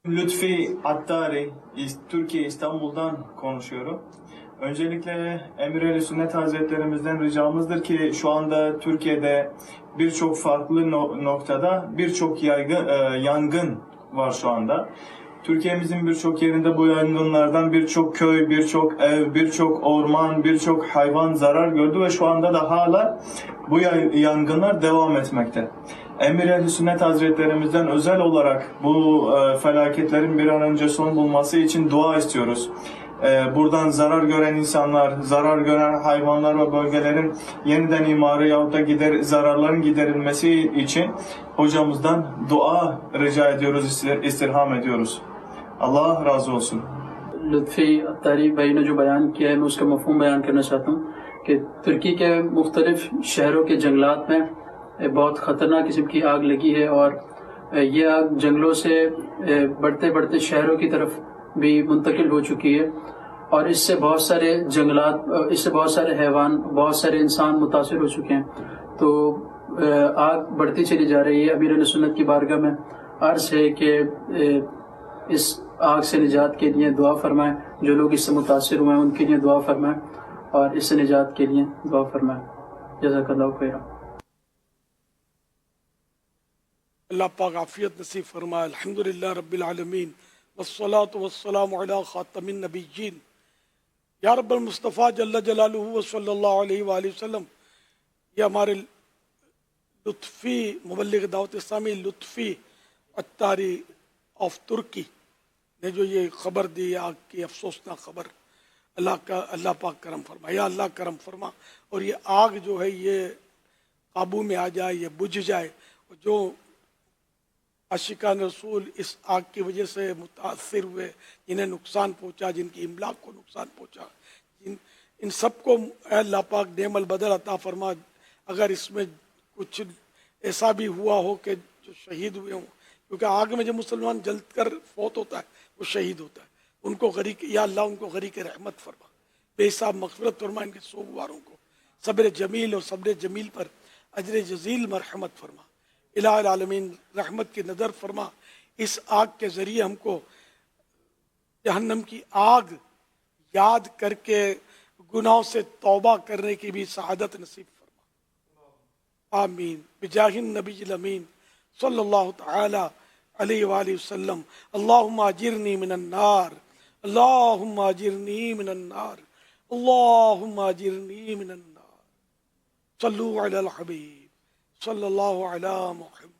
Lütfi Attari, Türkiye İstanbul'dan konuşuyorum. Öncelikle Emir-i Sünnet Hazretlerimizden ricamızdır ki şu anda Türkiye'de birçok farklı noktada birçok yangın var şu anda. Türkiye'mizin birçok yerinde bu yangınlardan birçok köy, birçok ev, birçok orman, birçok hayvan zarar gördü ve şu anda da hala bu yangınlar devam etmekte. Emir-i Sünnet Hazretlerimizden özel olarak bu felaketlerin bir an önce son bulması için dua istiyoruz. Buradan zarar gören insanlar, zarar gören hayvanlar ve bölgelerin yeniden imarı yahut da zararların giderilmesi için hocamızdan dua rica ediyoruz, istirham ediyoruz. Allah razı olsun. Lutfi Attari भाई ने जो बयान किया है मैं उसका मफ़हूम बयान करना चाहता हूँ कि तुर्की के मुख्तलिफ शहरों के जंगलात में बहुत ख़तरनाक किस्म की आग लगी है और ये आग जंगलों से बढ़ते बढ़ते शहरों की तरफ भी मुंतकिल हो चुकी है और इससे बहुत सारे जंगलात, इससे बहुत सारे हैवान, बहुत सारे इंसान मुतासिर हो चुके हैं। तो आग बढ़ती चली जा रही है। अमीर सुन्नत की बारगाह में अर्ज़ है कि इस आग से निजात के लिए दुआ फरमाएं, जो लोग इससे मुतासिर हुए हैं उनके लिए दुआ फरमाएं और इससे निजात के लिए दुआ फरमाएं। जज़ाकल्लाहु खैरा। अल्लाह पाक आफियत नसीब फरमाए। अल्हम्दुलिल्लाह रब्बिल आलमीन वस्सलातु वस्सलामु अला खातमिन नबिय्यीन या रब्बल मुस्तफ़ा जल्ल जलालुहु व सल्लल्लाहु अलैहि वसल्लम। ये हमारे लुत्फ़ी मुबल्लिग दावत इस्लामी लुत्फ़ी अत्तारी ऑफ तुर्की ने जो ये खबर दी, आग की अफसोसनाक खबर, अल्लाह पाक करम फरमा, या अल्लाह करम फरमा और ये आग जो है ये काबू में आ जाए, ये बुझ जाए। जो आशिकान रसूल इस आग की वजह से मुतासिर हुए, जिन्हें नुकसान पहुँचा, जिनकी इमलाक को नुकसान पहुँचा, इन सबको अल्लाह पाक नेमल बदल अता फरमा। अगर इसमें कुछ ऐसा भी हुआ हो कि जो शहीद हुए हों, क्योंकि आग में जो मुसलमान जल कर फौत होता है वो शहीद होता है, उनको गरीक, या अल्लाह उनको गरीक रहमत फरमा, बेहिसाब मग़फ़िरत फरमा, इनके सोगवारों को सब्र जमील और सब्र जमील पर अजर जजील मरहमत फरमा। इलाहुल आलमीन रहमत की नज़र फरमा। इस आग के ज़रिए हमको जहन्नम की आग याद करके गुनाहों से तौबा करने की भी सआदत नसीब फरमा। आमीन बिजाहिन नबील अमीन सल्लल्लाहु तआला अलैहि वसल्लम। अल्लाहुम्मा अजिरनी मिनन नार, अल्लाहुम्मा अजिरनी मिनन नार, अल्लाहुम्मा अजिरनी मिनन नार। सल्लु अलल हबीब सल्लल्लाहु अला मुहम्मद।